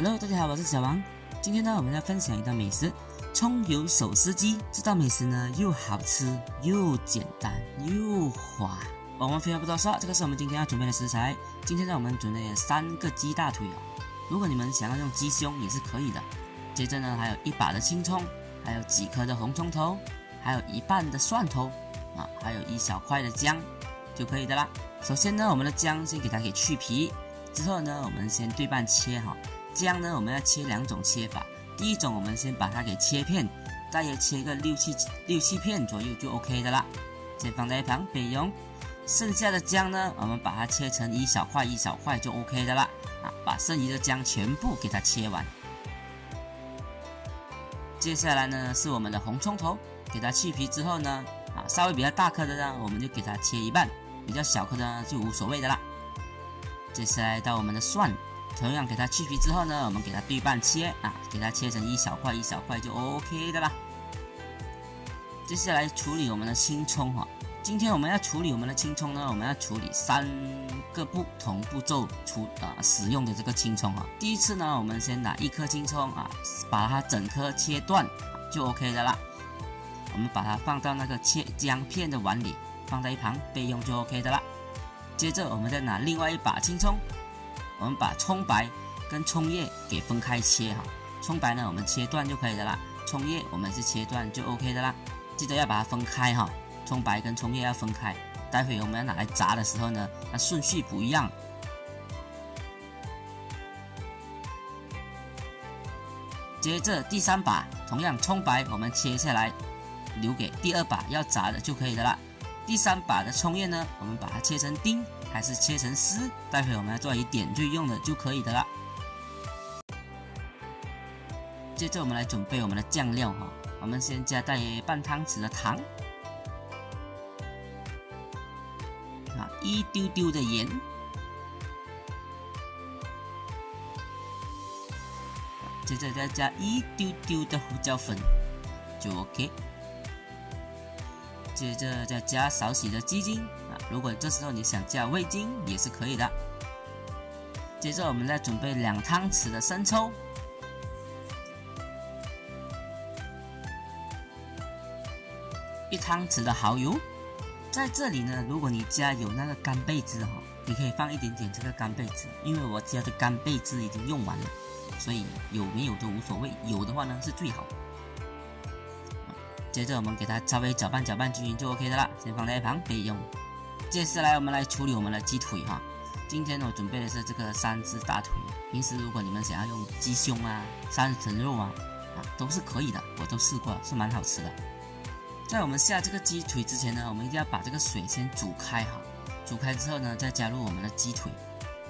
Hello， 大家好，我是小王。今天呢，我们要分享一道美食——葱油手撕鸡。这道美食呢，又好吃又简单又滑。我们废话不多说，这个是我们今天要准备的食材。今天呢，我们准备了3个鸡大腿如果你们想要用鸡胸也是可以的。接着呢，还有1把的青葱，还有几颗的红葱头，还有1半的蒜头还有1小块的姜就可以的啦。首先呢，我们的姜先给它去皮，之后呢，我们先对半切姜呢，我们要切2种切法。第一种，我们先把它给切片，大约切个6、7片左右就 OK 的啦，先放在一旁备用。剩下的姜呢，我们把它切成1小块1小块就 OK 的啦。把剩余的姜全部给它切完。接下来呢，是我们的红葱头，给它去皮之后呢，稍微比较大颗的呢，我们就给它切一半，比较小颗的呢就无所谓的啦。接下来到我们的蒜。同样给它去皮之后呢，我们给它对半切给它切成1小块1小块就 OK 的啦。接下来处理我们的青葱今天我们要处理我们的青葱呢，我们要处理3个不同步骤使用的这个青葱第一次呢，我们先拿1颗青葱把它整颗切断就 OK 的啦。我们把它放到那个切姜片的碗里，放在一旁备用就 OK 的啦。接着我们再拿另外1把青葱。我们把葱白跟葱叶给分开切葱白呢我们切断就可以的啦，葱叶我们是切断就 OK 的啦。记得要把它分开葱白跟葱叶要分开，待会我们要拿来炸的时候呢，那顺序不一样。接着第3把，同样葱白我们切下来，留给第2把要炸的就可以的啦。第3把的葱叶呢，我们把它切成丁还是切成丝，待会我们要作为点缀用的就可以的啦。接着我们来准备我们的酱料我们先加大约半汤匙的糖一丢丢的盐，接着再加1丢丢的胡椒粉就 OK。接着再加少许的鸡精如果这时候你想加味精也是可以的。接着我们再准备2汤匙的生抽，1汤匙的蚝油。在这里呢，如果你家有那个干贝汁你可以放一点点这个干贝汁，因为我家的干贝汁已经用完了，所以有没有都无所谓，有的话呢是最好。接着我们给它稍微搅拌均匀就 OK 的啦，先放在一旁备用。接下来我们来处理我们的鸡腿今天我准备的是这个3只大腿。平时如果你们想要用鸡胸3层肉都是可以的，我都试过，是蛮好吃的。在我们下这个鸡腿之前呢，我们一定要把这个水先煮开煮开之后呢，再加入我们的鸡腿。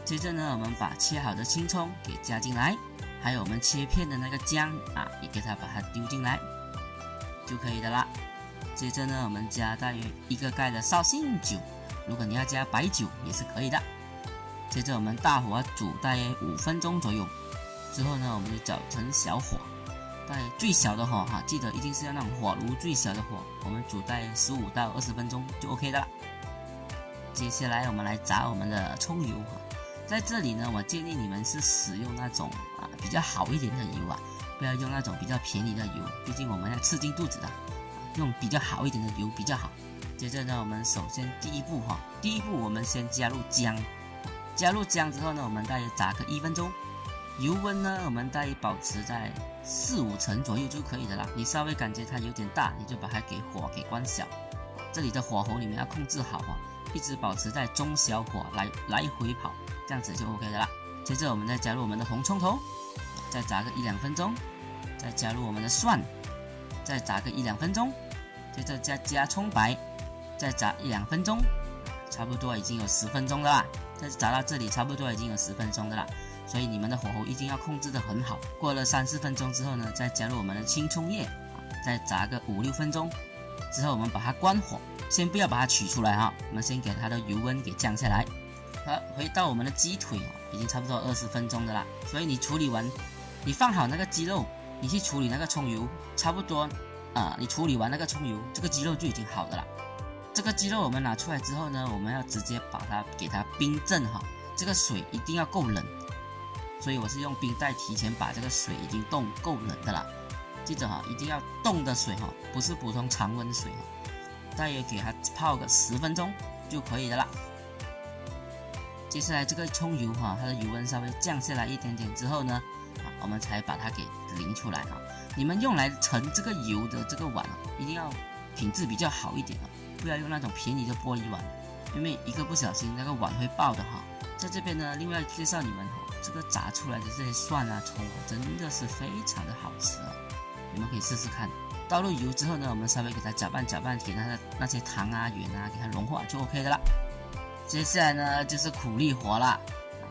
接着呢，我们把切好的青葱给加进来，还有我们切片的那个姜也给它把它丢进来就可以的啦。接着呢，我们加大约1个盖的绍兴酒，如果你要加白酒也是可以的。接着我们大火煮大约5分钟左右，之后呢，我们就搅成小火，大约最小的火记得一定是要那种火炉最小的火，我们煮大约15到20分钟就 OK 的啦。接下来我们来炸我们的葱油在这里呢，我建议你们是使用那种比较好一点的油不要用那种比较便宜的油，毕竟我们要吃进肚子的，用比较好一点的油比较好。接着呢，我们首先第一步我们先加入姜，加入姜之后呢，我们大约炸个1分钟，油温呢我们大约保持在4、5成左右就可以的啦。你稍微感觉它有点大，你就把它火给关小，这里的火候你们要控制好一直保持在中小火来回跑，这样子就 OK 的啦。接着我们再加入我们的红葱头，再炸个1、2分钟，再加入我们的蒜，再炸个1、2分钟，接着再加葱白，再炸1、2分钟，差不多已经有10分钟了啦。再炸到这里差不多已经有10分钟的啦，所以你们的火候一定要控制得很好。过了3、4分钟之后呢，再加入我们的青葱叶再炸个5、6分钟，之后我们把它关火，先不要把它取出来我们先给它的油温给降下来。好，回到我们的鸡腿已经差不多20分钟的啦，所以你处理完，你放好那个鸡肉，你去处理那个葱油，差不多你处理完那个葱油，这个鸡肉就已经好的啦。这个鸡肉我们拿出来之后呢，我们要直接把它给它冰镇这个水一定要够冷，所以我是用冰袋提前把这个水已经冻够冷的了。记着哈，一定要冻的水哈，不是普通常温水哈，大约给它泡个10分钟就可以的啦。接下来这个葱油哈，它的油温稍微降下来一点点之后呢，我们才把它给淋出来哈。你们用来盛这个油的这个碗一定要品质比较好一点不要用那种便宜的玻璃碗，因为一个不小心那个碗会爆的哈。在这边呢，另外介绍你们这个炸出来的这些蒜啊、葱真的是非常的好吃你们可以试试看。倒入油之后呢，我们稍微给它搅拌搅拌，给它的那些糖啊、盐啊给它融化就 OK 的啦。接下来呢就是苦力活啦。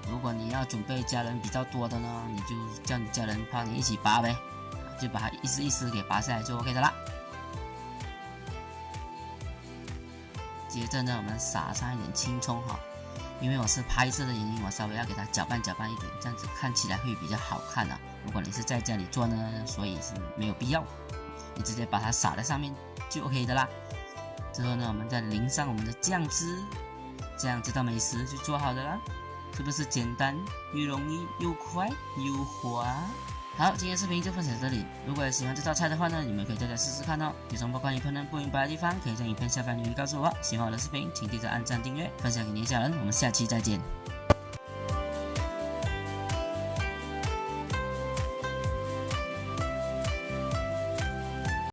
如果你要准备家人比较多的呢，你就叫你家人帮你一起拔呗，就把它一丝一丝给拔下来就 OK 的啦。接着呢，我们撒上一点青葱哈，因为我是拍摄的原因，我稍微要给它搅拌搅拌一点，这样子看起来会比较好看如果你是在家里做呢，所以是没有必要，你直接把它撒在上面就 OK 的啦。之后呢，我们再淋上我们的酱汁，这样这道美食就做好的啦，是不是简单又容易又快又滑？好，今天视频就分享到这里。如果喜欢这道菜的话呢，你们可以在家试试看有什么关于烹饪不明白的地方，可以在影片下方留言告诉我。喜欢我的视频，请记得按赞、订阅、分享给你的家人。我们下期再见。